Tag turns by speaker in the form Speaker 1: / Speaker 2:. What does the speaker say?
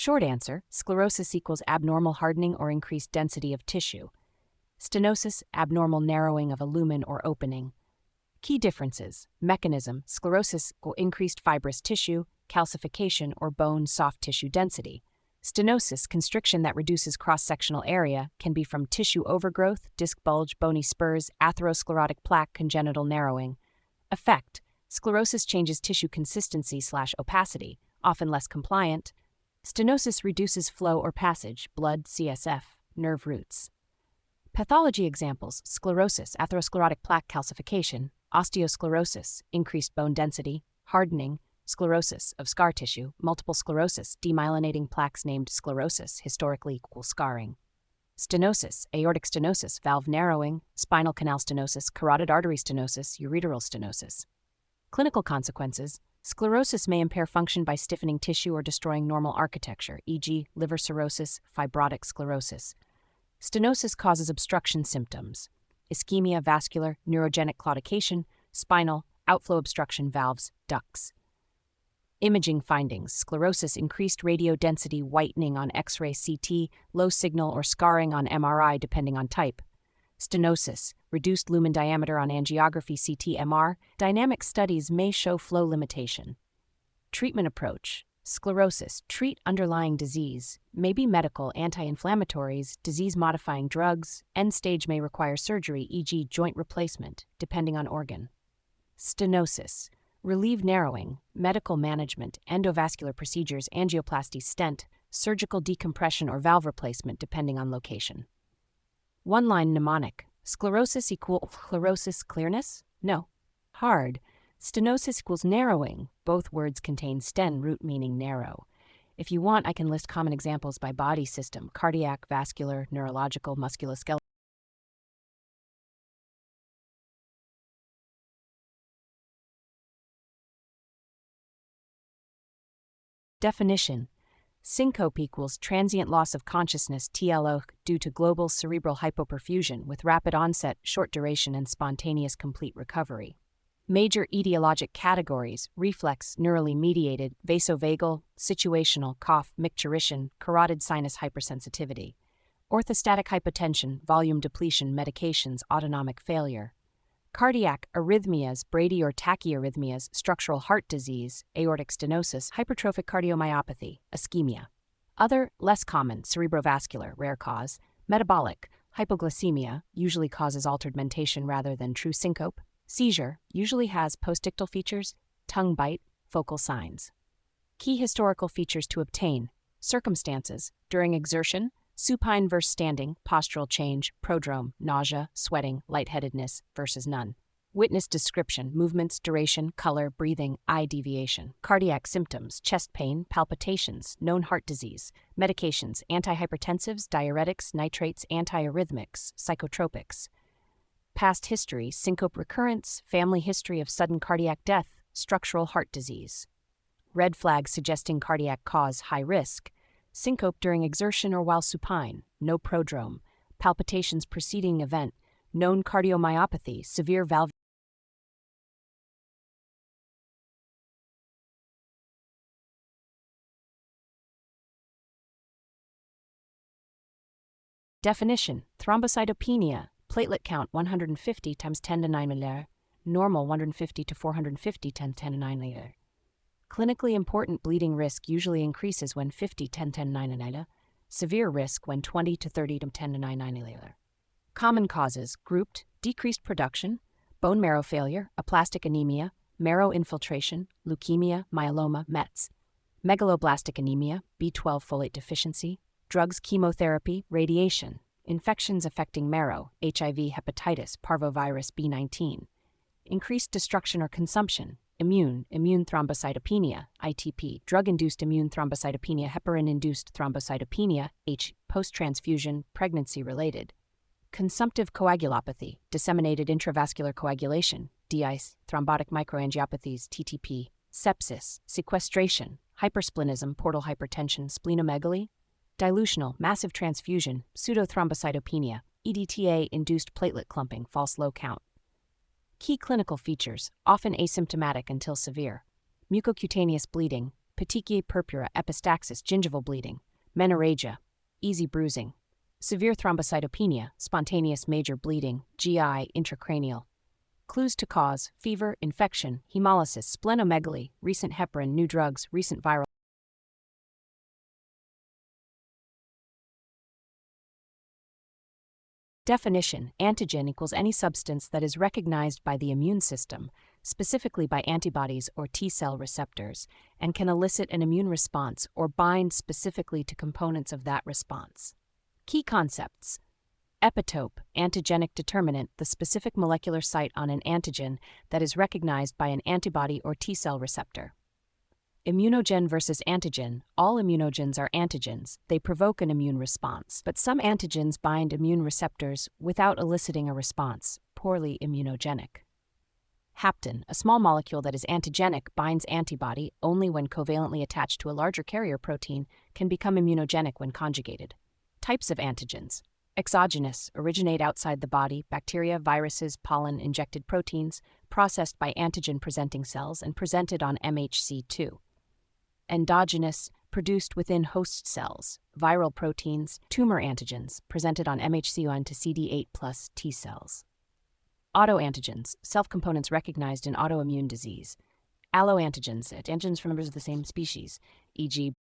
Speaker 1: Short answer, sclerosis equals abnormal hardening or increased density of tissue. Stenosis, abnormal narrowing of a lumen or opening. Key differences. Mechanism, sclerosis will increased fibrous tissue, calcification, or bone soft tissue density. Stenosis, constriction that reduces cross-sectional area, can be from tissue overgrowth, disc bulge, bony spurs, atherosclerotic plaque, congenital narrowing. Effect, sclerosis changes tissue consistency/opacity, often less compliant. Stenosis reduces flow or passage, blood, CSF, nerve roots. Pathology examples, sclerosis, atherosclerotic plaque calcification, osteosclerosis, increased bone density, hardening, sclerosis of scar tissue, multiple sclerosis, demyelinating plaques named sclerosis, historically equal scarring. Stenosis, aortic stenosis, valve narrowing, spinal canal stenosis, carotid artery stenosis, ureteral stenosis. Clinical consequences, sclerosis may impair function by stiffening tissue or destroying normal architecture, e.g., liver cirrhosis, fibrotic sclerosis. Stenosis causes obstruction symptoms, ischemia, vascular, neurogenic claudication, spinal, outflow obstruction, valves, ducts. Imaging findings, sclerosis, increased radiodensity whitening on X-ray CT, low signal or scarring on MRI depending on type. Stenosis, reduced lumen diameter on angiography CT-MR, dynamic studies may show flow limitation. Treatment approach, sclerosis, treat underlying disease, may be medical, anti-inflammatories, disease-modifying drugs, end stage may require surgery, e.g. joint replacement, depending on organ. Stenosis, relieve narrowing, medical management, endovascular procedures, angioplasty, stent, surgical decompression or valve replacement depending on location. One-line mnemonic, sclerosis equals sclerosis clearness? No. Hard. Stenosis equals narrowing. Both words contain sten root meaning narrow. If you want, I can list common examples by body system, cardiac, vascular, neurological, musculoskeletal. Definition. Syncope equals transient loss of consciousness TLO due to global cerebral hypoperfusion with rapid onset, short duration, and spontaneous complete recovery. Major etiologic categories, reflex, neurally mediated, vasovagal, situational, cough, micturition, carotid sinus hypersensitivity. Orthostatic hypotension, volume depletion, medications, autonomic failure. Cardiac, arrhythmias, brady or tachyarrhythmias, structural heart disease, aortic stenosis, hypertrophic cardiomyopathy, ischemia. Other, less common, cerebrovascular, rare cause, metabolic, hypoglycemia, usually causes altered mentation rather than true syncope. Seizure, usually has postictal features, tongue bite, focal signs. Key historical features to obtain, circumstances, during exertion, supine versus standing, postural change, prodrome, nausea, sweating, lightheadedness versus none. Witness description, movements, duration, color, breathing, eye deviation. Cardiac symptoms, chest pain, palpitations, known heart disease. Medications, antihypertensives, diuretics, nitrates, antiarrhythmics, psychotropics. Past history, syncope recurrence, family history of sudden cardiac death, structural heart disease. Red flag suggesting cardiac cause, high risk. Syncope during exertion or while supine, no prodrome. Palpitations preceding event, known cardiomyopathy, severe valve. Definition, thrombocytopenia, platelet count 150 times 10 to 9 milliliter, normal 150 to 450 times 10 to 9 milliliter. Clinically important bleeding risk usually increases when 50 10 10 9 milliliter, severe risk when 20 to 30 to 10 to 9 9 milliliter. Common causes, grouped, decreased production, bone marrow failure, aplastic anemia, marrow infiltration, leukemia, myeloma, METs, megaloblastic anemia, B12 folate deficiency, drugs, chemotherapy, radiation, infections affecting marrow, HIV, hepatitis, parvovirus, B19, increased destruction or consumption, immune thrombocytopenia, ITP, drug-induced immune thrombocytopenia, heparin-induced thrombocytopenia, H, post-transfusion, pregnancy-related, consumptive coagulopathy, disseminated intravascular coagulation, DICE, thrombotic microangiopathies, TTP, sepsis, sequestration, hypersplenism, portal hypertension, splenomegaly, dilutional, massive transfusion, pseudothrombocytopenia, EDTA-induced platelet clumping, false low count. Key clinical features, often asymptomatic until severe. Mucocutaneous bleeding, petechiae purpura, epistaxis, gingival bleeding, menorrhagia, easy bruising, severe thrombocytopenia, spontaneous major bleeding, GI, intracranial. Clues to cause: fever, infection, hemolysis, splenomegaly, recent heparin, new drugs, recent viral. Definition: antigen equals any substance that is recognized by the immune system, specifically by antibodies or T-cell receptors, and can elicit an immune response or bind specifically to components of that response. Key concepts: epitope, antigenic determinant, the specific molecular site on an antigen that is recognized by an antibody or T-cell receptor. Immunogen versus antigen. All immunogens are antigens. They provoke an immune response, but some antigens bind immune receptors without eliciting a response, poorly immunogenic. Hapten, a small molecule that is antigenic, binds antibody only when covalently attached to a larger carrier protein, can become immunogenic when conjugated. Types of antigens: exogenous, originate outside the body, bacteria, viruses, pollen, injected proteins, processed by antigen-presenting cells and presented on MHC2. Endogenous, produced within host cells, viral proteins, tumor antigens, presented on MHC1 to CD8 plus T cells. Autoantigens, self-components recognized in autoimmune disease. Alloantigens, antigens from members of the same species, e.g.